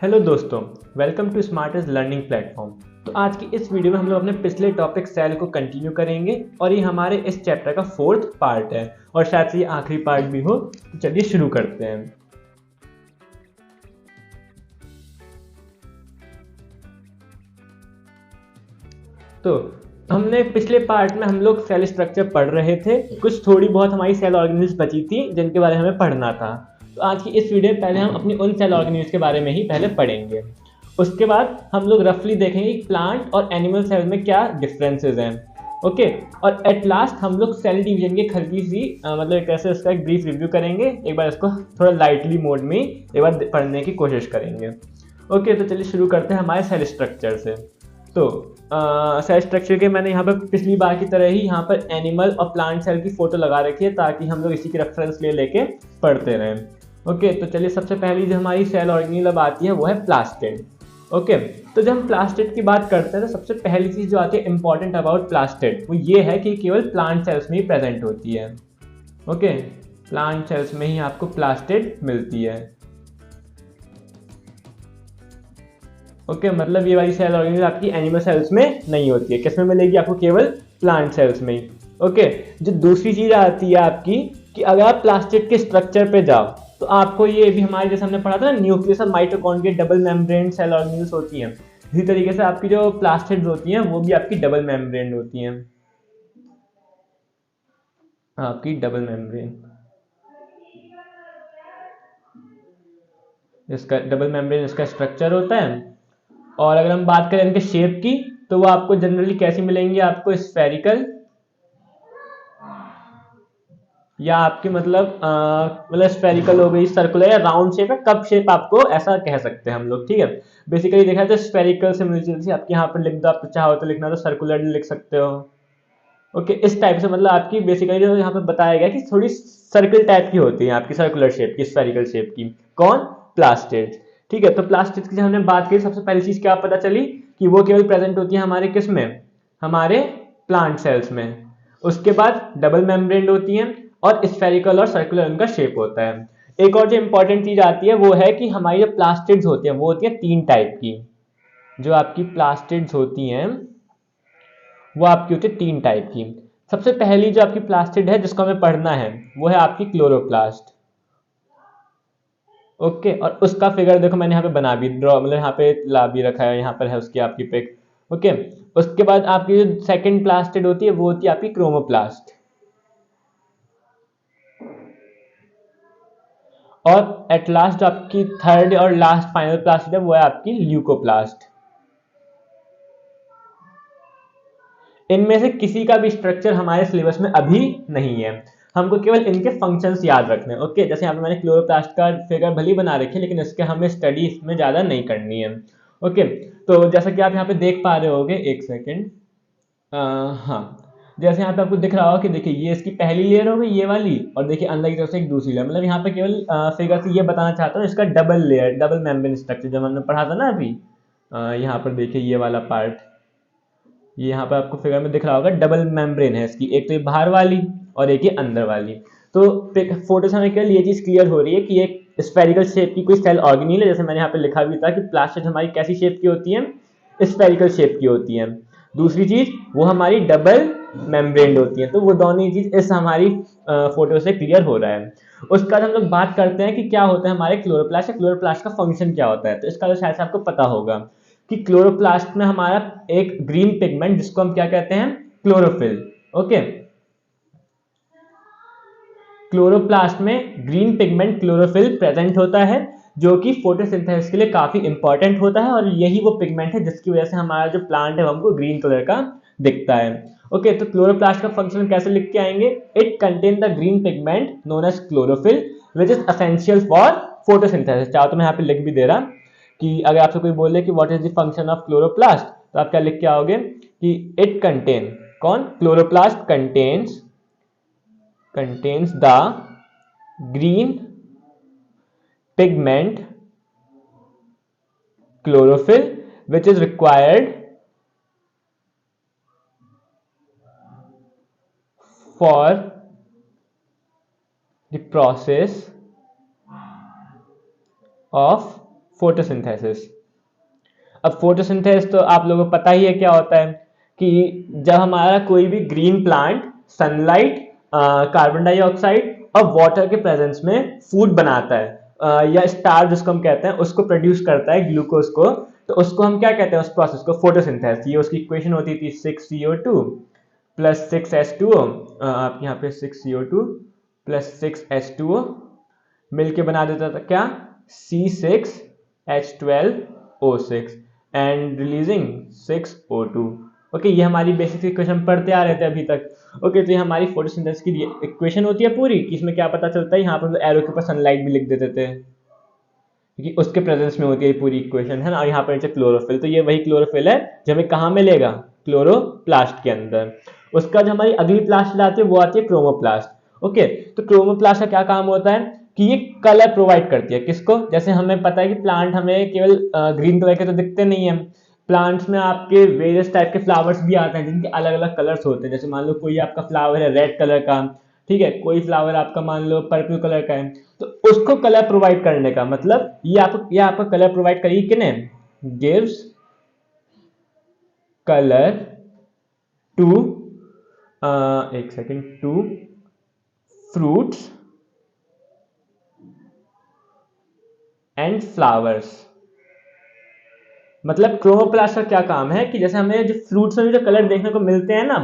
Hello दोस्तों, welcome to smartest learning platform. तो आज की इस वीडियो में हम लोग अपने पिछले टॉपिक सेल को कंटिन्यू करेंगे और ये हमारे इस चैप्टर का 4th पार्ट है और शायद से ये आखिरी पार्ट भी हो। तो चलिए शुरू करते हैं। तो हमने पिछले पार्ट में हम लोग सेल स्ट्रक्चर पढ़ रहे थे, कुछ थोड़ी बहुत हमारी सेल ऑर्गेनिल्स बची थी जिनके बारे में हमें पढ़ना था। तो आज की इस वीडियो में पहले हम अपनी उन सेल ऑर्गेनिल्स के बारे में ही पहले पढ़ेंगे। उसके बाद हम लोग रफली देखेंगे कि प्लांट और एनिमल सेल में क्या डिफरेंसेस हैं। ओके, और एट लास्ट हम लोग सेल डिवीजन की हल्की सी मतलब एक तरह से उसका एक ब्रीफ रिव्यू करेंगे। एक बार इसको थोड़ा लाइटली मोड में एक बार पढ़ने की कोशिश करेंगे। ओके, तो चलिए शुरू करते हैं हमारे सेल स्ट्रक्चर से। तो सेल स्ट्रक्चर के मैंने यहाँ पर पिछली बार की तरह ही यहाँ पर एनिमल और प्लांट सेल की फोटो लगा रखी है ताकि हम लोग इसी की रेफरेंस ले लेके पढ़ते रहें। ओके, तो चलिए सबसे पहली जो हमारी सेल ऑर्गेनिल अब आती है वो है प्लास्टिड। ओके, तो जब हम प्लास्टिड की बात करते हैं तो सबसे पहली चीज़ जो आती है इंपॉर्टेंट अबाउट प्लास्टिड वो ये है कि केवल प्लांट सेल्स में ही प्रेजेंट होती है। ओके, प्लांट सेल्स में ही आपको प्लास्टिड मिलती है। ओके, मतलब ये वाली सेल ऑर्गेनिल आपकी एनिमल सेल्स में नहीं होती है। किसमें मिलेगी आपको? केवल प्लांट सेल्स में ही। ओके, जो दूसरी चीज़ आती है आपकी कि अगर आप प्लास्टिड के स्ट्रक्चर पे जाओ तो आपको ये भी हमारे जैसे हमने पढ़ा था ना, न्यूक्लियस और mitochondria double membrane cell organelles होती हैं। इसी तरीके से आपकी जो प्लास्टिड्स होती हैं वो भी आपकी डबल मेम्ब्रेन होती हैं। आपकी डबल मेम्ब्रेन, इसका डबल मेम्ब्रेन इसका स्ट्रक्चर होता है। और अगर हम बात करें इनके शेप की तो वो आपको जनरली कैसी मिलेंगी? आपको स्फेरिकल या आपकी मतलब स्फेरिकल हो गई, सर्कुलर या राउंड शेप है, कप शेप आपको ऐसा कह सकते हैं हम लोग। ठीक है, बेसिकली देखा तो स्फेरिकल से मिलती जुलती आपके यहाँ पर लिख दो, आप चाहो तो लिखना तो सर्कुलर लिख सकते हो। ओके, इस टाइप से मतलब आपकी बेसिकली जो यहाँ पर बताया गया कि थोड़ी सर्कल टाइप की होती है आपकी, सर्कुलर शेप की, स्फेरिकल शेप की। कौन? प्लास्टिड। ठीक है, तो प्लास्टिड की जब हमने बात की सबसे पहली चीज क्या पता चली कि वो केवल प्रेजेंट होती है हमारे किस में? हमारे प्लांट सेल्स में। उसके बाद डबल मेम्ब्रेन होती हैं और स्फेरिकल और सर्कुलर उनका शेप होता है। एक और जो इंपॉर्टेंट चीज आती है वो है कि हमारी जो प्लास्टिड्स होती हैं वो होती है 3 टाइप की। जो आपकी प्लास्टिड्स होती हैं वो आपकी होती है 3 टाइप की। सबसे पहली जो आपकी प्लास्टिड है जिसको हमें पढ़ना है वो है आपकी क्लोरोप्लास्ट। ओके, और उसका फिगर देखो मैंने यहाँ पे बना भी ड्रॉ मतलब यहाँ पे ला भी रखा है, यहाँ पर है उसकी आपकी पिक। ओके, उसके बाद आपकी जो सेकंड प्लास्टिड होती है वो होती है आपकी क्रोमोप्लास्ट। और एट लास्ट जो आपकी थर्ड और लास्ट फाइनल प्लास्टिड है वो है आपकी ल्यूकोप्लास्ट। इनमें से किसी का भी स्ट्रक्चर हमारे सिलेबस में अभी नहीं है, हमको केवल इनके फंक्शंस याद रखने हैं। ओके, जैसे यहाँ पे मैंने क्लोरोप्लास्ट का फिगर भली बना रखी है लेकिन इसके हमें स्टडी इसमें ज़्यादा नहीं करनी है। ओके, तो जैसा कि आप यहाँ पे देख पा रहे होगे, एक सेकेंड, हाँ, जैसे यहाँ पे आपको दिख रहा होगा कि देखिए ये इसकी पहली लेयर हो गई ये वाली, और देखिए अंदर की तरफ से एक दूसरी लेयर। मतलब यहाँ पे केवल फिगर से ये बताना चाहता हूँ इसका double layer, double membrane structure जब हमने पढ़ा था ना अभी। यहाँ पर देखिए ये वाला पार्ट, ये यहाँ पर आपको फिगर में दिख रहा होगा, डबल मेम्ब्रेन है इसकी, एक तो ये बाहर वाली और एक ये अंदर वाली। तो फोटो से हमें केवल ये चीज़ क्लियर हो रही है कि एक स्फेरिकल शेप की कोई सेल ऑर्गेनिल है। जैसे मैंने यहाँ पे लिखा भी था कि प्लास्टिड हमारी कैसी शेप की होती है? स्फेरिकल शेप की होती है। दूसरी चीज वो हमारी डबल मेम्ब्रेन होती है। तो वो दोनों ही चीज इस हमारी फोटो से क्लियर हो रहा है। उसके बाद हम लोग बात करते हैं कि क्या होता है हमारे क्लोरोप्लास्ट, क्लोरोप्लास्ट का फंक्शन क्या होता है। तो इसका तो शायद से आपको पता होगा कि क्लोरोप्लास्ट में हमारा एक ग्रीन पिगमेंट जिसको हम क्या कहते हैं? क्लोरोफिल। ओके, क्लोरोप्लास्ट में ग्रीन पिगमेंट क्लोरोफिल प्रेजेंट होता है जो कि फोटोसिंथेसिस के लिए काफी इंपॉर्टेंट होता है, और यही वो पिगमेंट है जिसकी वजह से हमारा जो प्लांट है वो हमको ग्रीन कलर का दिखता है। ओके, तो क्लोरोप्लास्ट का फंक्शन कैसे लिख के आएंगे? It contain the green pigment known as chlorophyll which is essential for photosynthesis. चाहो तो मैं यहाँ पे लिख भी दे रहा कि अगर आपसे कोई बोले कि what is the function of chloroplast तो आप क्या लिख के आओगे कि इट कंटेन, कौन? Chloroplast contains the green pigment chlorophyll which is required for the process of photosynthesis. अब फोटोसिंथेसिस तो आप लोगों को पता ही है क्या होता है कि जब हमारा कोई भी green plant sunlight, carbon dioxide और वाटर के प्रेजेंस में फूड बनाता है, या स्टार्च जिसको हम कहते हैं उसको प्रोड्यूस करता है, ग्लूकोज को, तो उसको हम क्या कहते हैं, उस प्रोसेस को फोटोसिंथेसिस। ये उसकी इक्वेशन होती थी 6CO2 प्लस 6H2O, आप यहाँ पे 6CO2 प्लस 6H2O मिलके बना देता था क्या, C6H12O6 and releasing 6O2। Okay, ये हमारी बेसिक इक्वेशन पढ़ते आ रहे थे अभी तक। ओके, तो ये हमारी फोटोसिंथेसिस की इक्वेशन होती है पूरी, कि इसमें क्या पता चलता है, यहाँ पर एरो के ऊपर सनलाइट भी लिख देते थे क्योंकि उसके प्रेजेंस में होती है पूरी इक्वेशन, है ना। और यहाँ पर क्लोरोफिल, तो ये वही क्लोरोफिल है जो हमें कहाँ मिलेगा, क्लोरोप्लास्ट के अंदर। उसका जो हमारी अगली प्लास्ट आती है वो आती है क्रोमोप्लास्ट। ओके, तो क्रोमोप्लास्ट का क्या काम होता है कि ये कलर प्रोवाइड करती है किसको, जैसे हमें पता है कि प्लांट हमें केवल ग्रीन कलर के तो दिखते नहीं है, प्लांट्स में आपके वेरियस टाइप के फ्लावर्स भी आते हैं जिनके अलग अलग कलर्स होते हैं। जैसे मान लो कोई आपका फ्लावर है रेड कलर का, ठीक है, कोई फ्लावर आपका मान लो पर्पल कलर का है, तो उसको कलर प्रोवाइड करने का मतलब ये आपको कलर प्रोवाइड करेगी किने, गिव्स कलर टू, एक second, to fruits and flowers. मतलब क्रोमोप्लास्ट का क्या काम है कि जैसे हमें जो फ्रूट्स में जो कलर देखने को मिलते हैं ना,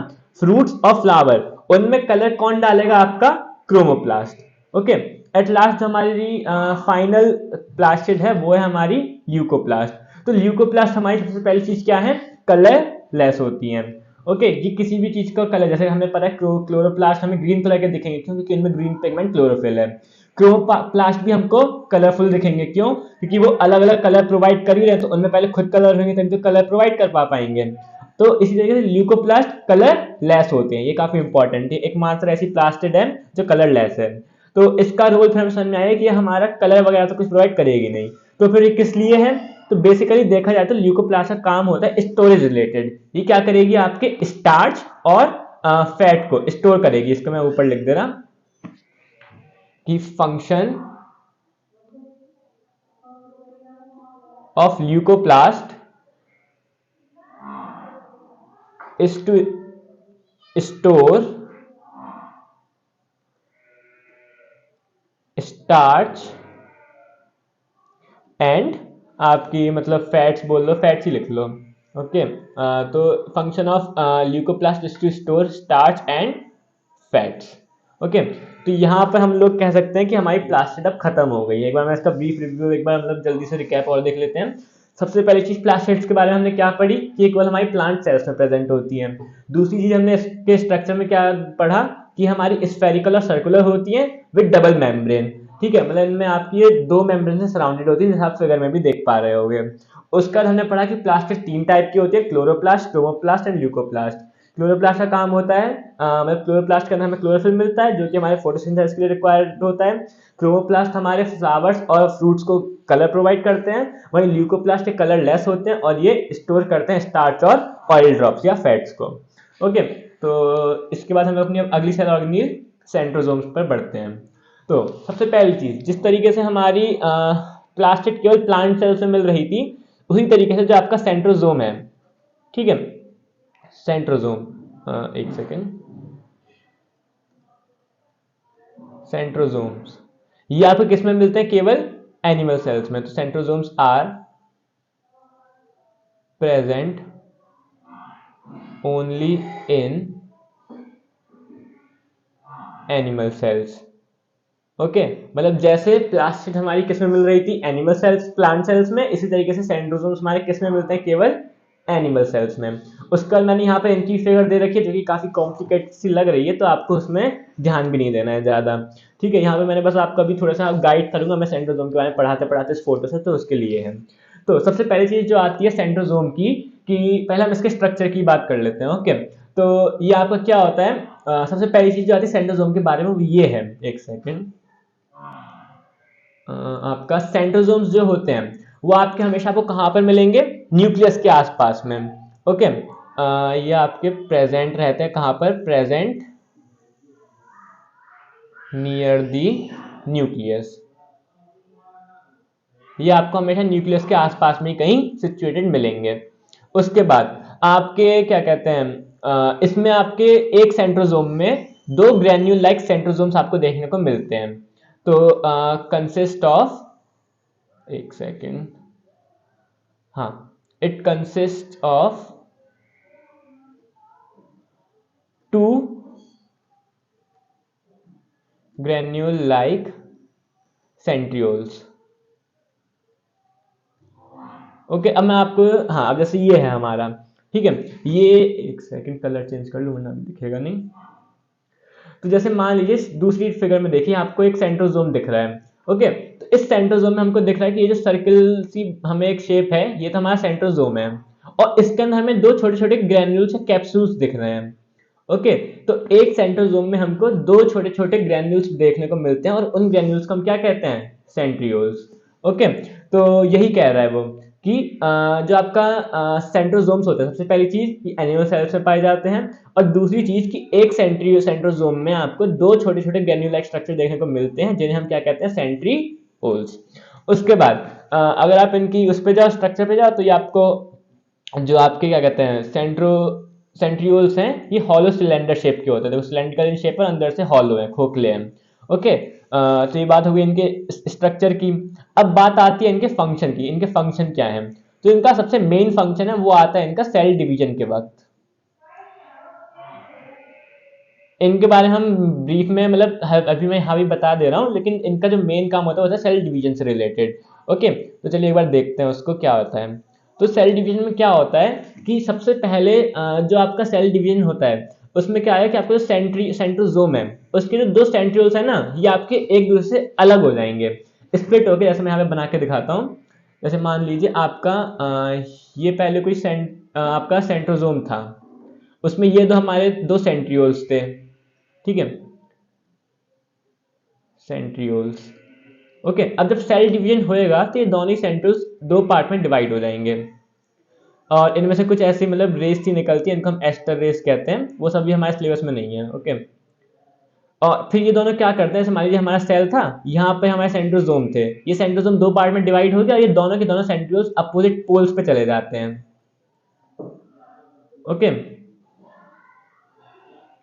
फ्रूट्स और फ्लावर, उनमें कलर कौन डालेगा, आपका क्रोमोप्लास्ट। ओके, एट लास्ट जो हमारी फाइनल प्लास्टिड है वो है हमारी ल्यूकोप्लास्ट। तो ल्यूकोप्लास्ट हमारी सबसे पहली चीज क्या है, कलर लेस होती है। ओके, ये किसी भी चीज का कलर, जैसे हमें पता है क्लोरोप्लास्ट हमें ग्रीन कलर के दिखेंगे क्योंकि इनमें ग्रीन पिगमेंट क्लोरोफिल है। क्रोमोप्लास्ट भी हमको कलरफुल दिखेंगे, क्यों, क्योंकि वो अलग अलग कलर प्रोवाइड कर ही रहे, तो उनमें पहले खुद कलर होंगे तभी तो कलर प्रोवाइड कर पाएंगे। तो इसी तरीके से ल्यूकोप्लास्ट कलर लेस होते हैं, ये काफी इंपॉर्टेंट है, एकमात्र ऐसी प्लास्टिड है जो कलर लेस है। तो इसका रोल फिर हमें समझ में आया कि हमारा कलर वगैरह तो कुछ प्रोवाइड करेगी नहीं, तो फिर ये किस लिए है, तो बेसिकली देखा जाए तो ल्यूकोप्लास्ट का काम होता है स्टोरेज रिलेटेड। ये क्या करेगी, आपके स्टार्च और फैट को स्टोर करेगी। इसको मैं ऊपर लिख दे रहा कि function of leucoplast is to store starch and आपकी मतलब फैट्स बोल लो, फैट्स ही लिख लो। ओके, तो function of leucoplast is to store starch and fats. Okay, तो यहाँ पर हम लोग कह सकते हैं कि हमारी प्लास्टिड अब खत्म हो गई है। एक बार मैं इसका ब्रीफ रिव्यू एक बार मतलब जल्दी से रिकैप और देख लेते हैं। सबसे पहली चीज प्लास्टिड्स के बारे में हमने क्या पढ़ी कि केवल हमारी प्लांट सेल्स में प्रेजेंट होती है। दूसरी चीज हमने इसके स्ट्रक्चर में क्या पढ़ा कि हमारी स्फेरिकल और सर्कुलर होती है विद डबल मेम्ब्रेन। ठीक है, मतलब इनमें आपकी ये दो मेम्ब्रेन से सराउंडेड होती है, जैसे आप फिगर में भी देख पा रहे होगे। उसका हमने पढ़ा कि प्लास्टिड तीन टाइप की होती है, chloroplast, chromoplast and leucoplast. Chloroplast का काम होता है मतलब क्लोरोप्लास्ट के अंदर हमें क्लोरोफिल मिलता है जो कि हमारे फोटोसिंथेसिस के लिए रिक्वायर्ड होता है। क्रोमोप्लास्ट हमारे फ्लावर्स और फ्रूट्स को कलर प्रोवाइड करते हैं, वहीं ल्यूकोप्लास्ट के कलर लेस होते हैं और ये स्टोर करते हैं स्टार्च और ऑयल ड्रॉप्स या फैट्स को। ओके, तो इसके बाद हम अपनी अगली सेल ऑर्गेनील सेंट्रोसोम्स पर बढ़ते हैं। तो सबसे पहली चीज, जिस तरीके से हमारी प्लास्टिड केवल प्लांट सेल्स में मिल रही थी, उसी तरीके से जो आपका सेंट्रोसोम है, ठीक है, सेंट्रोसोम, एक सेकेंड, सेंट्रोसोम्स ये आपको किस में मिलते हैं, केवल एनिमल सेल्स में। तो centrosomes are present only in animal cells. Okay, मतलब जैसे प्लास्टिड हमारी किस में मिल रही थी, एनिमल सेल्स, प्लांट सेल्स में, इसी तरीके से सेंट्रोसोम्स हमारे किस में मिलते हैं, केवल एनिमल सेल्स में। उसका मैंने यहाँ पे इनकी फिगर दे रखी है जो कि काफी कॉम्प्लिकेटेड सी लग रही है, तो आपको उसमें ध्यान भी नहीं देना है ज्यादा। ठीक है, यहाँ पे मैंने बस आपको अभी थोड़ा सा गाइड करूंगा मैं सेंट्रोसोम के बारे में पढ़ाते पढ़ाते इस फोटो से, तो उसके लिए है। तो सबसे पहली चीज जो आती है सेंट्रोसोम की, कि पहले हम इसके स्ट्रक्चर की बात कर लेते हैं। ओके, तो ये आपका क्या होता है, सबसे पहली चीज जो आती है सेंट्रोसोम के बारे में वो ये है, एक सेकेंड, आपका सेंट्रोसोम्स जो होते हैं वो आपके हमेशा आपको कहां पर मिलेंगे, न्यूक्लियस के आसपास में। ओके, ये आपके प्रेजेंट रहते हैं कहां पर, प्रेजेंट नियर दी न्यूक्लियस। ये आपको हमेशा न्यूक्लियस के आसपास में ही कहीं सिचुएटेड मिलेंगे। उसके बाद आपके क्या कहते हैं, इसमें आपके एक सेंट्रोजोम में दो ग्रेन्यूल लाइक सेंट्रोजोम्स आपको देखने को मिलते हैं। तो कंसिस्ट ऑफ, एक सेकेंड, हाँ, it consist of two granule like centrioles. Okay, अब मैं आपको, हाँ, अब जैसे ये है हमारा, ठीक है, ये, एक सेकंड कलर चेंज कर लूँ वरना दिखेगा नहीं। तो जैसे मान लीजिए दूसरी फिगर में देखिए आपको एक सेंट्रोजोम दिख रहा है। ओके, तो इस सेंट्रोजोम में हमको दिख रहा है कि ये जो सर्किल सी हमें एक शेप है, ये तो हमारा सेंट्रोजोम है, और इसके अंदर हमें दो छोटे छोटे ग्रैन्यूल्स या कैप्सूल्स दिख रहे हैं। ओके, तो एक सेंट्रोजोम में हमको दो छोटे छोटे ग्रैन्यूल्स देखने को मिलते हैं, और उन ग्रैन्यूल्स को हम क्या कहते हैं, सेंट्रियोल्स। ओके, तो यही कह रहा है वो कि जो आपका सेंट्रोजोम्स होते हैं, सबसे पहली चीज एनिमल सेल्स में पाए जाते हैं, और दूसरी चीज कि एक सेंट्रोजोम में आपको दो छोटे छोटे ग्रैन्युलाइट स्ट्रक्चर देखने को मिलते हैं, जिन्हें हम क्या कहते हैं, सेंट्रियोल्स। उसके बाद अगर आप इनकी उस पे जाओ, स्ट्रक्चर पे जाओ, तो ये आपको जो आपके क्या कहते हैं, सेंट्रियोल्स हैं, ये हॉलो सिलेंडर शेप के होते हैं। देखो सिलेंडर इन शेप और अंदर से हॉलो है, खोखले हैं। ओके, तो ये बात हो गई इनके स्ट्रक्चर की। अब बात आती है इनके फंक्शन की, इनके फंक्शन क्या है। तो इनका सबसे मेन फंक्शन है वो आता है इनका सेल डिवीजन के वक्त। इनके बारे में हम ब्रीफ में, मतलब अभी मैं यहाँ भी बता दे रहा हूँ, लेकिन इनका जो मेन काम होता है सेल डिवीजन से रिलेटेड। ओके, तो चलिए एक बार देखते हैं उसको क्या होता है। तो सेल डिवीजन में क्या होता है कि सबसे पहले जो आपका सेल डिवीजन होता है उसमें क्या है कि आपको जो सेंट्रोजोम है उसके जो दो सेंट्रियोल्स है ना, ये आपके एक दूसरे से अलग हो जाएंगे, स्प्लिट होके। जैसे मैं यहाँ पे बना के दिखाता हूँ। जैसे मान लीजिए आपका ये पहले कोई आपका सेंट्रोजोम था, उसमें ये दो हमारे दो सेंट्रियोल्स थे, ठीक है, सेंट्रियोल्स। ओके, अब जब सेल डिवीजन होएगा तो ये दोनों ही सेंट्रियोल्स दो पार्ट में डिवाइड हो जाएंगे, और इनमें से कुछ ऐसी मतलब रेस सी निकलती है, इनको हम एस्टर रेस कहते हैं, वो सब भी हमारे सिलेबस में नहीं है। ओके, और फिर ये दोनों क्या करते हैं, जैसे मान लीजिए हमारा सेल था, यहाँ पे हमारे सेंट्रोजोम थे, ये सेंट्रोजोम दो पार्ट में डिवाइड हो गया, ये दोनों के दोनों सेंट्रियोल्स अपोजिट पोल्स पे चले जाते हैं। ओके,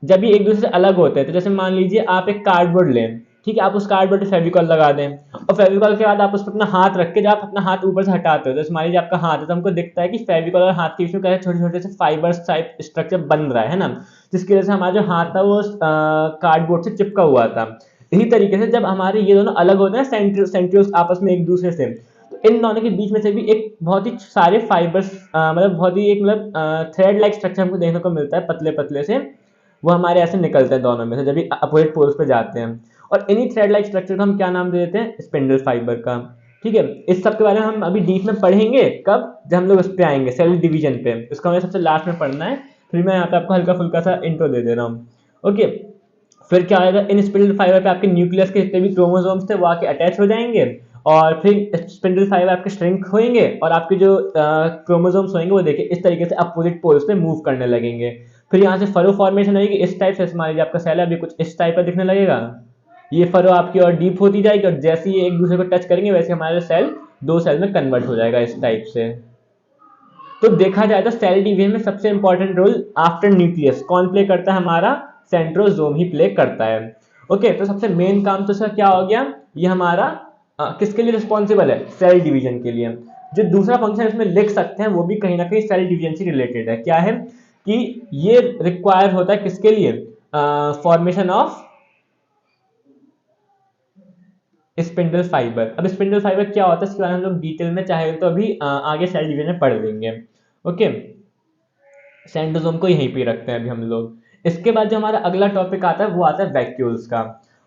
जब ये एक दूसरे से अलग होते हैं, तो जैसे मान लीजिए आप एक कार्डबोर्ड लें, ठीक है, आप उस कार्डबोर्ड पे फेविकॉल लगा दें, और फेविकॉल के बाद आप उस पर अपना हाथ रख के जब आप अपना हाथ ऊपर से हटाते हो, जैसे मान लीजिए आपका हाथ है, तो हमको दिखता है कि फेविकॉल और हाथ के बीच में कैसे छोटे छोटे से फाइबर्स टाइप स्ट्रक्चर बन रहा है ना, जिसकी वजह से हमारा जो हाथ था वो कार्डबोर्ड से चिपका हुआ था। इसी तरीके से जब हमारे ये दोनों अलग होते हैं सेंट्रियोल्स आपस में एक दूसरे से, तो इन दोनों के बीच में से भी एक बहुत ही सारे फाइबर्स, मतलब बहुत ही एक मतलब थ्रेड लाइक स्ट्रक्चर हमको देखने को मिलता है, पतले पतले से, वो हमारे ऐसे निकलते हैं दोनों में से जब भी अपोजिट पोल्स पे जाते हैं, और इन्हीं थ्रेड लाइक स्ट्रक्चर को हम क्या नाम दे देते हैं, स्पिंडल फाइबर का। ठीक है, इस सब के बारे में हम अभी डीप में पढ़ेंगे कब, जब हम लोग उस पर आएंगे सेल डिवीजन पे, इसको हमें सबसे लास्ट में पढ़ना है। फिर मैं यहाँ पे आपको हल्का फुल्का सा इंट्रो दे दे रहा हूँ। ओके, फिर क्या होगा, इन स्पिंडल फाइबर पे आपके न्यूक्लियस के जितने भी क्रोमोसोम्स थे वो आके अटैच हो जाएंगे, और फिर स्पिंडल फाइबर आपके श्रिंक होंगे, और आपके जो क्रोमोसोम्स होंगे वो देखिए इस तरीके से अपोजिट पोल्स पे मूव करने लगेंगे। फिर यहाँ से फरो फॉर्मेशन होगी इस टाइप से, मान लीजिए आपका सेल है अभी कुछ इस टाइप का दिखने लगेगा, ये फरो आपकी और डीप होती जाएगी, और जैसे ही एक दूसरे को टच करेंगे वैसे हमारा सेल दो सेल में कन्वर्ट हो जाएगा इस टाइप से। तो देखा जाए तो सेल डिवीजन में सबसे इंपॉर्टेंट रोल आफ्टर न्यूक्लियस कौन प्ले करता है, हमारा सेंट्रोजोम ही प्ले करता है। ओके, तो सबसे मेन काम तो इसका क्या हो गया, ये हमारा किसके लिए रिस्पॉन्सिबल है, सेल डिवीजन के लिए। जो दूसरा फंक्शन इसमें लिख सकते हैं वो भी कहीं ना कहीं सेल डिवीजन से रिलेटेड है, क्या है कि ये रिक्वायर होता है किसके लिए, फॉर्मेशन ऑफ स्पिंडल फाइबर। अब स्पिंडल फाइबर क्या होता है इसके बारे में हम लोग डिटेल में चाहे तो अभी आगे सेल डिवीजन में पढ़ लेंगे। ओके, सेंट्रोजोम को यहीं पे रखते हैं अभी हम लोग। इसके बाद जो हमारा अगला टॉपिक आता है वो आता है वैक्यूल्स का।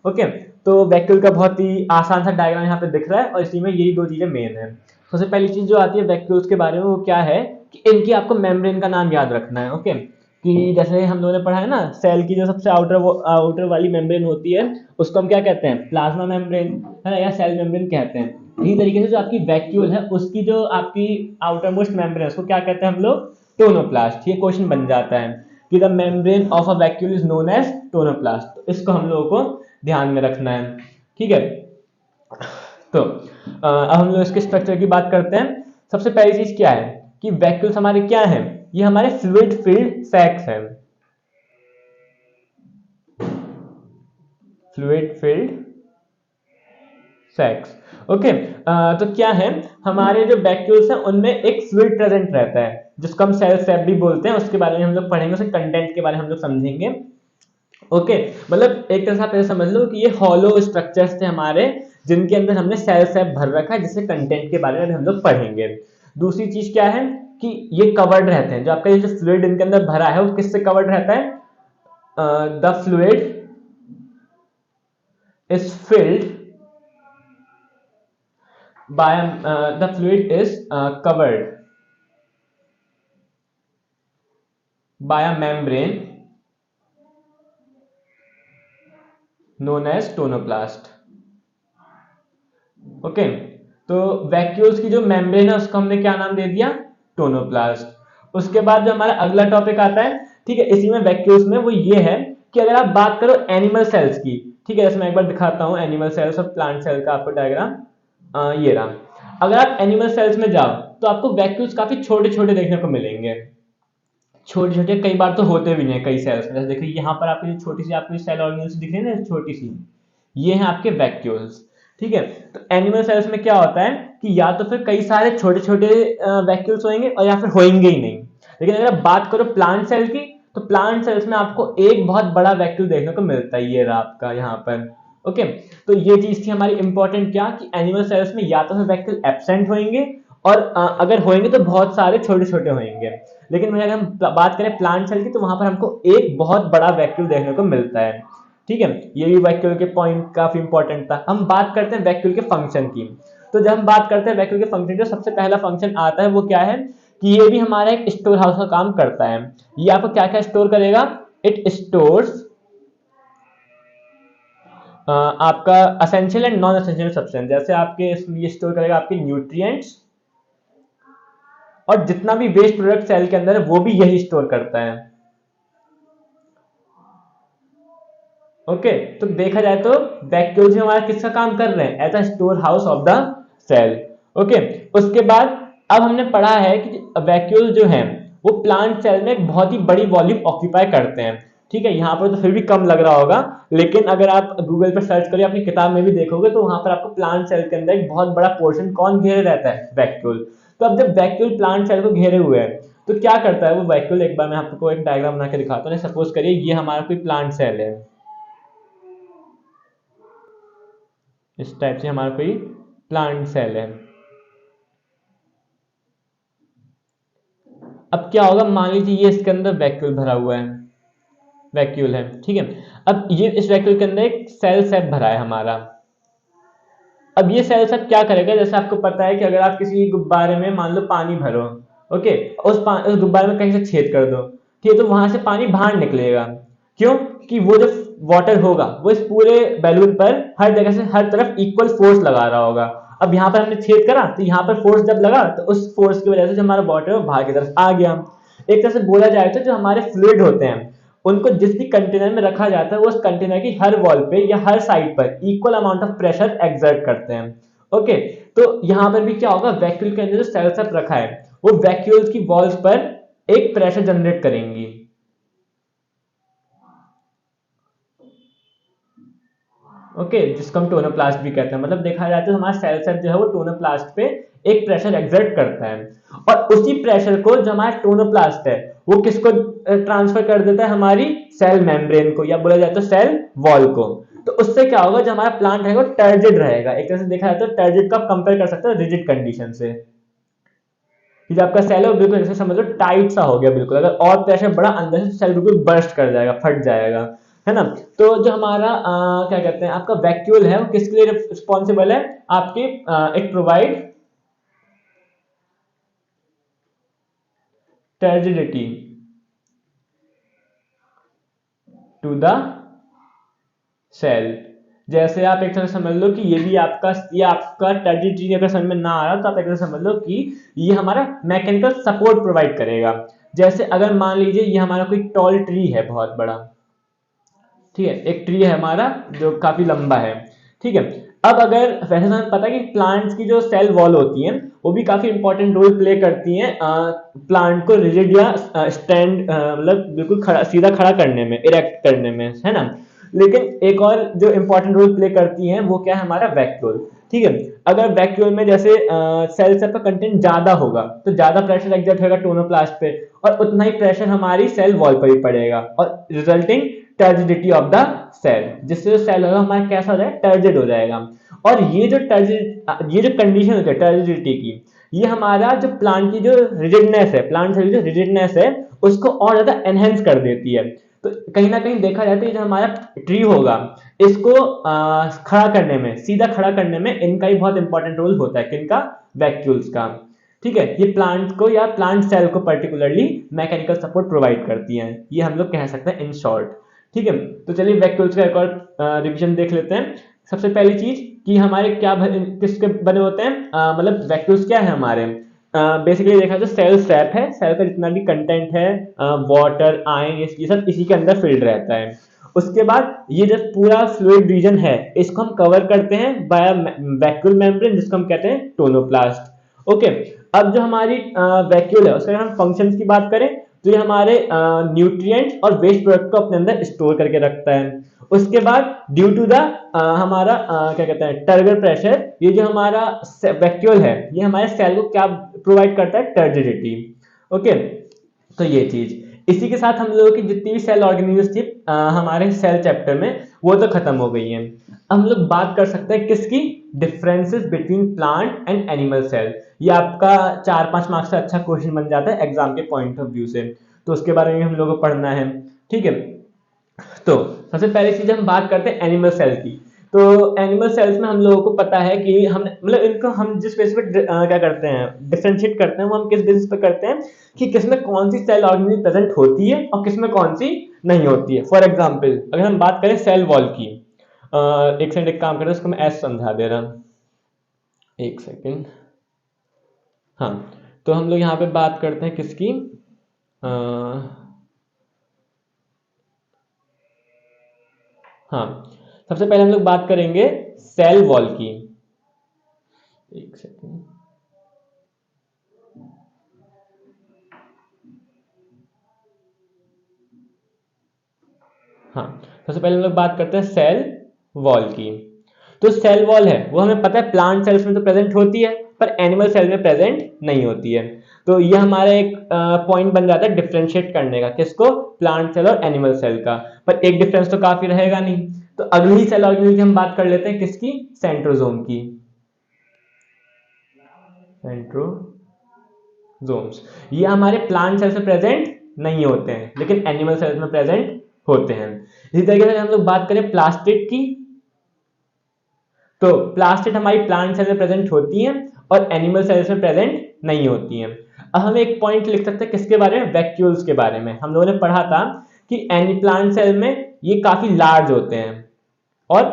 ओके, तो वैक्यूल का बहुत ही आसान सा डायग्राम यहाँ पे दिख रहा है, और इसी में यही दो चीजें मेन है। सबसे पहली चीज जो आती है वैक्यूल्स के बारे में वो क्या है कि इनकी आपको मेम्ब्रेन का नाम याद रखना है। ओके, कि जैसे हम लोगों ने पढ़ा है ना, सेल की जो सबसे आउटर वाली मेम्ब्रेन होती है उसको हम क्या कहते हैं, प्लाज्मा मेम्ब्रेन, है ना, या सेल मेम्ब्रेन कहते हैं। इसी तरीके से जो आपकी वैक्यूल है उसकी जो आपकी आउटर मोस्ट मेम्ब्रेन है उसको क्या कहते हैं हम लोग, टोनोप्लास्ट। ये क्वेश्चन बन जाता है कि the membrane of a vacuole is known as tonoplast, तो इसको हम लोगों को ध्यान में रखना है। ठीक है, तो अब हम लोग इसके स्ट्रक्चर की बात करते हैं। सबसे पहली चीज क्या है कि वैक्यूल्स हमारे क्या हैं, ये हमारे फ्लूइड फिल्ड सैक्स हैं, फ्लूइड फिल्ड सैक्स। ओके, तो क्या है, हमारे जो वैक्यूल्स हैं उनमें एक फ्लूइड प्रेजेंट रहता है जिसको हम सेल सेप भी बोलते हैं, उसके बारे में हम लोग पढ़ेंगे, उसके कंटेंट के बारे में हम लोग समझेंगे। ओके, मतलब एक तरह से आप ऐसे समझ लो कि ये हॉलो स्ट्रक्चर्स थे हमारे, जिनके अंदर हमने सेल सेप भर रखा है, जिससे कंटेंट के बारे में हम लोग पढ़ेंगे। दूसरी चीज क्या है कि ये कवर्ड रहते हैं, जो आपका ये जो फ्लूइड इनके अंदर भरा है वो किससे कवर्ड रहता है, the fluid is filled by the fluid is covered by a membrane known as tonoplast। Okay, तो वैक्यूल्स की जो मेम्ब्रेन है उसको हमने क्या नाम दे दिया, टोनोप्लास्ट। उसके बाद जो हमारा अगला टॉपिक आता है, ठीक है, इसी में वैक्यूल्स में, वो ये है कि अगर आप बात करो एनिमल सेल्स की, ठीक है, जैसे मैं एक बार दिखाता हूं एनिमल सेल्स और प्लांट सेल का आपको डायग्राम, ये रहा। अगर आप एनिमल सेल्स में जाओ तो आपको वैक्यूल्स काफी छोटे छोटे देखने को मिलेंगे, छोटे छोटे, कई बार तो होते भी नहीं कई सेल्स में। जैसे देखिए यहाँ पर आपको जो छोटी सी आपको सेल ऑर्गेनेल्स दिख रही है ना, छोटी सी, ये है आपके वैक्यूल्स। ठीक है, तो एनिमल सेल्स में क्या होता है कि या तो फिर कई सारे छोटे छोटे वैक्यूल्स होंगे और या फिर होंगे ही नहीं। लेकिन अगर आप बात करो प्लांट सेल की, तो प्लांट सेल्स में आपको एक बहुत बड़ा वैक्यूल देखने को मिलता है, ये रहा आपका यहाँ पर। ओके, तो ये चीज थी हमारी इंपॉर्टेंट, क्या कि एनिमल सेल्स में या तो फिर वैक्यूल एब्सेंट होंगे और अगर होंगे तो बहुत सारे छोटे छोटे होंगे। लेकिन अगर हम बात करें प्लांट सेल की, तो वहां पर हमको एक बहुत बड़ा वैक्यूल देखने को मिलता है। ठीक है, ये भी वैक्यूल के पॉइंट काफी इंपॉर्टेंट था। हम बात करते हैं वैक्यूल के फंक्शन की। तो जब हम बात करते हैं वैक्यूल के फंक्शन, जो सबसे पहला फंक्शन आता है वो क्या है कि ये भी हमारा एक स्टोर हाउस का काम करता है। ये आपको क्या क्या स्टोर करेगा, इट स्टोर्स आपका essential and non essential substance. जैसे आपके ये स्टोर करेगा आपके न्यूट्रिएंट्स, और जितना भी वेस्ट प्रोडक्ट सेल के अंदर है वो भी यही स्टोर करता है। ओके, तो देखा जाए तो वैक्यूल्स भी हमारा किसका काम कर रहे हैं, as a store house of the cell. Okay, उसके बाद अब हमने पढ़ा है कि वैक्यूल जो है वो प्लांट सेल में एक बहुत ही बड़ी वॉल्यूम ऑक्यूपाई करते हैं। ठीक है, यहाँ पर तो फिर भी कम लग रहा होगा, लेकिन अगर आप गूगल पर सर्च करिए, अपनी किताब में भी देखोगे, तो वहां पर आपको प्लांट सेल के अंदर एक बहुत बड़ा पोर्शन कौन घेरे रहता है, वैक्यूल। तो अब जब वैक्यूल प्लांट सेल को घेरे हुए हैं, तो क्या करता है वो वैक्यूल, एक बार मैं आपको एक डायग्राम बना के दिखाता हूँ। सपोज करिए ये हमारा कोई प्लांट सेल है, इस टाइप से हमारा कोई प्लांट सेल है। अब क्या होगा, मान लीजिए ये इसके अंदर वैक्यूल भरा हुआ है, वैक्यूल है, ठीक है। अब ये इस वैक्यूल के अंदर एक सेल सेप भरा है हमारा। अब ये सेल सेप क्या करेगा, जैसे आपको पता है कि अगर आप किसी गुब्बारे में मान लो पानी भरो, ओके, उस गुब्बारे में कहीं से छेद कर दो, ठीक है, तो वहां से पानी बाहर निकलेगा। क्यों कि वो जो वाटर होगा वो इस पूरे बैलून पर हर जगह से हर तरफ इक्वल फोर्स लगा रहा होगा। अब यहाँ पर हमने छेद करा तो यहाँ पर फोर्स जब लगा तो उस फोर्स की वजह से जो हमारा वाटर है वो बाहर की तरफ आ गया। एक तरह से बोला जाए तो जो हमारे फ्लूइड होते हैं उनको जिस भी कंटेनर में रखा जाता है वो उस कंटेनर की हर वॉल पे या हर साइड पर equal amount of pressure exert करते हैं। ओके, तो यहाँ पर भी क्या होगा, वैक्यूल के अंदर जो सेल सेप रखा है वो वैक्यूल्स की वॉल्स पर एक प्रेशर जनरेट करेंगी। ओके, जिसको हम टोनोप्लास्ट भी कहते हैं। मतलब देखा जाए तो हमारा सेल सेप जो है वो टोनोप्लास्ट पे एक प्रेशर एक्सर्ट करता है, और उसी प्रेशर को जो हमारा टोनोप्लास्ट है वो किसको ट्रांसफर कर देता है, हमारी सेल मेम्ब्रेन को, या बोला जाए तो सेल वॉल को। तो उससे क्या होगा, जो हमारा प्लांट रहेगा वो टर्जिड रहेगा। एक तरह से देखा जाए तो टर्जिड को आप कंपेयर कर सकते हो रिजिड कंडीशन से, कि जो आपका सेल है वो बिल्कुल जैसे समझ लो टाइट सा हो गया बिल्कुल, अगर और प्रेशर बढ़ा अंदर से सेल बिल्कुल बर्स्ट कर जाएगा, फट जाएगा, है ना। तो जो हमारा क्या कहते हैं आपका वैक्यूल है वो किसके लिए रिस्पॉन्सिबल है, आपके it provide turgidity to the cell. जैसे आप एक तरह से समझ लो कि ये आपका टर्जिडिटी अगर समझ में ना आ रहा तो आप एक तरह से समझ लो कि ये हमारा मैकेनिकल सपोर्ट प्रोवाइड करेगा। जैसे अगर मान लीजिए ये हमारा कोई टॉल ट्री है बहुत बड़ा, ठीक है, एक ट्री है हमारा जो काफी लंबा है, ठीक है। अब अगर वैसे तो हमें पता है कि प्लांट्स की जो सेल वॉल होती हैं वो भी काफी इंपॉर्टेंट रोल प्ले करती हैं प्लांट को रिजिड या स्टैंड मतलब बिल्कुल खड़ा सीधा खड़ा करने में, इरेक्ट करने में, है ना। लेकिन एक और जो इंपॉर्टेंट रोल प्ले करती हैं वो क्या है, हमारा वैक्यूल। ठीक है, अगर वैक्यूल में जैसे सेल का कंटेंट ज्यादा होगा तो ज्यादा प्रेशर एग्जर्ट होगा टोनोप्लास्ट पे, और उतना ही प्रेशर हमारी सेल वॉल पर भी पड़ेगा, और resulting turgidity of the cell, जिससे जो सेल होगा हमारा कैसा हो जाएगा, टर्जिड हो जाएगा। और ये जो कंडीशन होती है टर्जिडिटी की, ये हमारा जो प्लांट की जो रिजिडनेस है, प्लांट सेल की जो रिजिडनेस है उसको और ज्यादा एनहेंस कर देती है। तो कहीं ना कहीं देखा जाता है जो हमारा ट्री होगा इसको खड़ा करने में, सीधा खड़ा करने में इनका ही बहुत इंपॉर्टेंट रोल होता है, किनका, वैक्यूल्स का। ठीक है, ये प्लांट को या प्लांट सेल को पर्टिकुलरली मैकेनिकल सपोर्ट प्रोवाइड करती हैं, ये हम लोग कह सकते हैं इन शॉर्ट। ठीक है, तो चलिए वैक्यूल्स का एक और रिवीजन देख लेते हैं। सबसे पहली चीज कि हमारे क्या किसके बने होते हैं, मतलब वैक्यूल्स क्या है हमारे, बेसिकली देखा जाए सेल सैप है, सेल का जितना भी कंटेंट है, वाटर, आयन, ये सब इसी के अंदर फिल्ड रहता है। उसके बाद ये जो पूरा फ्लूइड रीजन है इसको हम कवर करते हैं बाय वैक्यूल मेम्ब्रेन, जिसको हम कहते हैं टोनोप्लास्ट। ओके, अब जो हमारी वैक्यूल है उसके अगर हम फंक्शंस की बात करें तो ये हमारे न्यूट्रिएंट्स और वेस्ट प्रोडक्ट को अपने अंदर स्टोर करके रखता है। उसके बाद ड्यू टू द हमारा क्या कहते हैं, टर्गर प्रेशर, ये जो हमारा वैक्यूल है ये हमारे सेल को क्या प्रोवाइड करता है, टर्जिडिटी। ओके, तो ये चीज, इसी के साथ हम लोगों की जितनी भी सेल ऑर्गेनिजम्स थी हमारे सेल चैप्टर में वो तो खत्म हो गई हैं। अब हम लोग बात कर सकते हैं किसकी, differences between plant and animal cell. ये आपका 4-5 मार्क्स से अच्छा क्वेश्चन बन जाता है एग्जाम के पॉइंट ऑफ व्यू से, तो उसके बारे में हम लोगों को पढ़ना है। ठीक है, तो सबसे पहली चीज हम बात करते हैं एनिमल सेल की। तो एनिमल सेल्स में हम लोगों को पता है कि हम मतलब इनको हम जिस बेसिस पे क्या करते हैं, डिफरेंशिएट करते हैं, वो हम किस बेसिस पे करते हैं कि किसमें कौन सी सेल ऑर्गेनिज्म प्रेजेंट होती है और किसमें कौन सी नहीं होती है। फॉर एग्जांपल अगर हम बात करें सेल वॉल की, एक सेकंड, एक काम करें, उसको मैं ऐसे समझा दे रहा हूँ, एक सेकंड। हाँ, तो हम लोग यहाँ पे बात करते हैं किसकी, हाँ, सबसे पहले हम लोग बात करेंगे सेल वॉल की। एक सेकंड, हाँ, सबसे पहले हम लोग बात करते हैं सेल वॉल की। तो सेल वॉल है वो हमें पता है प्लांट सेल्स में तो प्रेजेंट होती है पर एनिमल सेल में प्रेजेंट नहीं होती है। तो ये हमारा एक पॉइंट बन जाता है डिफरेंशिएट करने का, किसको, प्लांट सेल और एनिमल सेल का। पर एक डिफरेंस तो काफी रहेगा नहीं, तो अगली ही सेल ऑर्गेनिज्म की हम बात कर लेते हैं किसकी, सेंट्रोजोम की। सेंट्रोजोम्स ये हमारे प्लांट सेल में प्रेजेंट नहीं होते हैं लेकिन एनिमल सेल्स में प्रेजेंट होते हैं। इसी तरीके से हम लोग बात करें प्लास्टिड की, तो प्लास्टिड हमारी प्लांट सेल में प्रेजेंट होती हैं और एनिमल सेल्स में प्रेजेंट नहीं होती हैं। अब हम एक पॉइंट लिख सकते हैं किसके बारे में, वैक्यूल्स के बारे में। हम लोगों ने पढ़ा था कि एनी प्लांट सेल में ये काफी लार्ज होते हैं और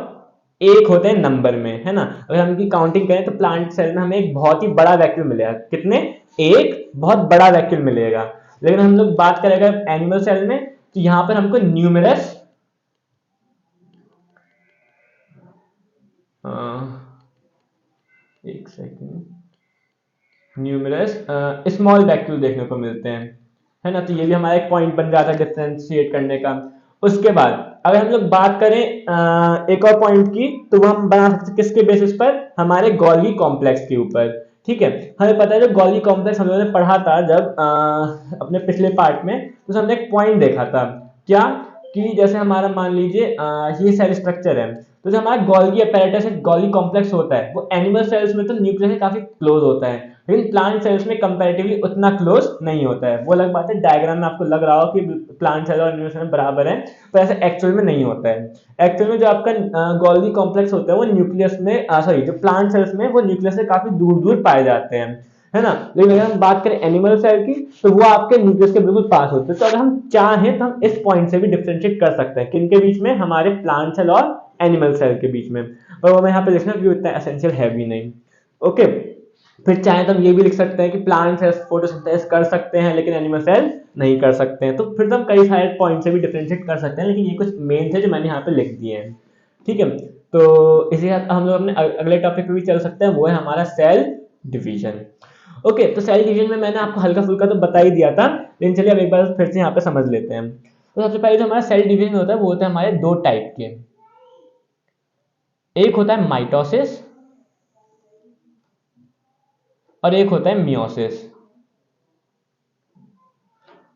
एक होते हैं नंबर में, है ना। अगर हम इनकी काउंटिंग करें तो प्लांट सेल में हमें एक बहुत ही बड़ा वैक्यूल मिलेगा, कितने, एक बहुत बड़ा वैक्यूल मिलेगा। लेकिन हम लोग बात करेंगे एनिमल सेल में तो यहां पर हमको न्यूमरस एक सेकंड, न्यूमरस स्मॉल वैक्यूल देखने को मिलते हैं, है ना। तो ये भी हमारा एक पॉइंट बन जाता है डिफरेंशिएट करने का। उसके बाद अगर हम लोग बात करें एक और पॉइंट की, तो वो हम बना सकते हैं किसके बेसिस पर, हमारे गोल्गी कॉम्प्लेक्स के ऊपर। ठीक है, हमें पता है जो गोल्गी कॉम्प्लेक्स हम लोगों ने पढ़ा था जब अपने पिछले पार्ट में, तो हमने एक पॉइंट देखा था क्या, कि जैसे हमारा मान लीजिए ये सेल स्ट्रक्चर है, तो जो हमारा गोल्गी अपैरेटस है, गोल्गी कॉम्प्लेक्स होता है, वो एनिमल सेल्स में तो न्यूक्लियस से काफी क्लोज होता है लेकिन प्लांट सेल्स में कंपैरेटिवली उतना क्लोज नहीं होता है। वो अलग बात है, डायग्राम में आपको लग रहा हो कि प्लांट सेल और एनिमल सेल बराबर है, पर ऐसा एक्चुअल में नहीं होता है। एक्चुअल में जो आपका गोल्गी कॉम्प्लेक्स होता है वो न्यूक्लियस में सॉरी जो प्लांट सेल्स में वो न्यूक्लियस से काफी दूर दूर पाए जाते हैं, है ना। लेकिन अगर हम बात करें एनिमल सेल की तो वो आपके न्यूक्लियस के बिल्कुल पास होते हैं। तो अगर हम चाहें तो हम इस पॉइंट से भी डिफरेंशिएट कर सकते हैं, किनके बीच में, हमारे प्लांट सेल और एनिमल सेल के बीच में। और वो मैं यहाँ पे लिखना क्योंकि इतना एसेंशियल है भी नहीं। ओके, फिर चाहे तो हम ये भी लिख सकते हैं कि प्लांट सेल्स फोटोसिंथेसिस कर सकते हैं लेकिन एनिमल सेल नहीं कर सकते हैं। तो फिर तो हम कई सारे पॉइंट से भी डिफरेंशिएट कर सकते हैं, लेकिन ये कुछ मेन थे जो मैंने यहाँ पे लिख दिए हैं। ठीक है, तो इसी के साथ हम लोग अपने अगले टॉपिक पे भी चल सकते हैं, वो है हमारा सेल डिवीजन। ओके, तो सेल डिवीजन में मैंने आपको हल्का फुल्का तो बता ही दिया था, लेकिन चलिए अब एक बार फिर से यहाँ पे समझ लेते हैं। तो सबसे पहले जो हमारा सेल डिवीजन होता है वो होता है हमारे दो टाइप के, एक होता है माइटोसिस और एक होता है मियोसिस।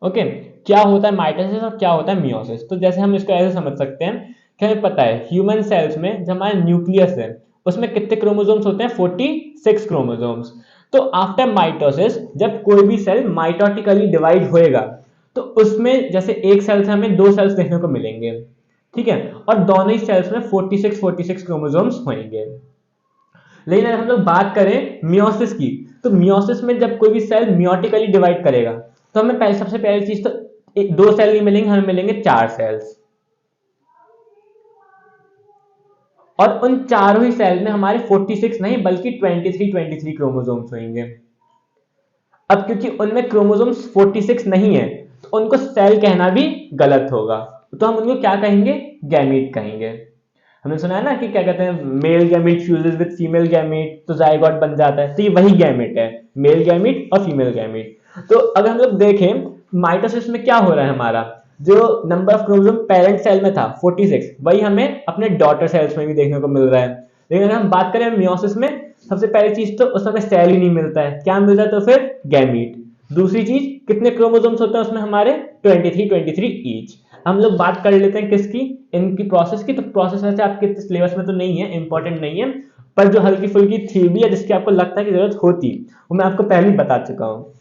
ओके, क्या होता है माइटोसिस और क्या होता है मियोसिस? तो जैसे हम इसको ऐसे समझ सकते हैं कि हमें पता है ह्यूमन सेल्स में जो हमारा न्यूक्लियस है उसमें कितने क्रोमोसोम्स होते हैं? 46 क्रोमोसोम्स। तो आफ्टर माइटोसिस जब कोई भी सेल माइटोटिकली डिवाइड होएगा तो उसमें जैसे एक सेल से हमें दो सेल्स देखने को मिलेंगे, ठीक है, और दोनों ही सेल्स में 46 क्रोमोसोम्स होंगे। लेकिन अगर हम लोग बात करें मियोसिस की, तो मियोसिस में जब कोई भी सेल मियोटिकली डिवाइड करेगा तो हमें सबसे पहली चीज तो दो सेल नहीं मिलेंगे, हमें मिलेंगे चार सेल्स, और उन चारों ही सेल में हमारे 46 नहीं बल्कि 23 क्रोमोसोम्स होंगे। अब क्योंकि उनमें क्रोमोसोम्स 46 नहीं है तो उनको सेल कहना भी गलत होगा, तो हम उनको क्या कहेंगे? गैमीट कहेंगे। हमने सुना है ना कि क्या कहते हैं, male gamete fuses with female gamete तो जायगोट बन जाता है, तो ये वही गैमीट है, मेल गैमीट और फीमेल गैमीट। तो अगर हम लोग देखें माइटोसिस में क्या हो रहा है, हमारा जो number of chromosome parent cell में था 46 वही हमें अपने डॉटर सेल्स में भी देखने को मिल रहा है। लेकिन अगर हम बात करें मियोसिस में, सबसे पहली चीज तो उसमें सेल ही नहीं मिलता है, क्या मिलता है? तो फिर गैमीट। दूसरी चीज, कितने क्रोमोसोम्स होते हैं उसमें? हमारे 23 ईच। हम लोग बात कर लेते हैं किसकी? इनकी प्रोसेस की। तो प्रोसेस वैसे आपके सिलेबस में तो नहीं है, इंपॉर्टेंट नहीं है, पर जो हल्की फुल्की थ्योरी है जिसकी आपको लगता है कि जरूरत होती वो मैं आपको पहले ही बता चुका हूँ।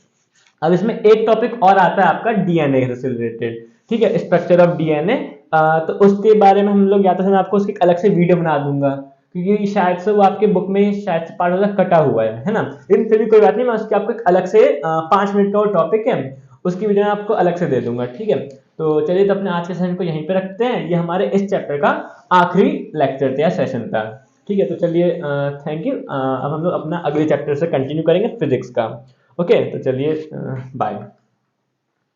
अब इसमें एक टॉपिक और आता है आपका डीएनए से रिलेटेड, ठीक है, स्ट्रक्चर ऑफ डीएनए। तो उसके बारे में हम लोग या तो मैं आपको उसकी अलग से वीडियो बना दूंगा, क्योंकि शायद से वो आपके बुक में शायद से पार्ट वाला कटा हुआ है ना, लेकिन फिर भी कोई बात नहीं, मैं उसकी आपको एक अलग से 5 मिनट का वो टॉपिक है उसकी वीडियो मैं आपको अलग से दे दूंगा, ठीक है। तो चलिए, तो अपने आज के सेशन को यहीं पे रखते हैं, ये हमारे इस चैप्टर का आखिरी लेक्चर था या सेशन था, ठीक है। तो चलिए, थैंक यू। अब हम लोग अपना अगले चैप्टर से कंटिन्यू करेंगे फिजिक्स का। ओके, तो चलिए, बाय।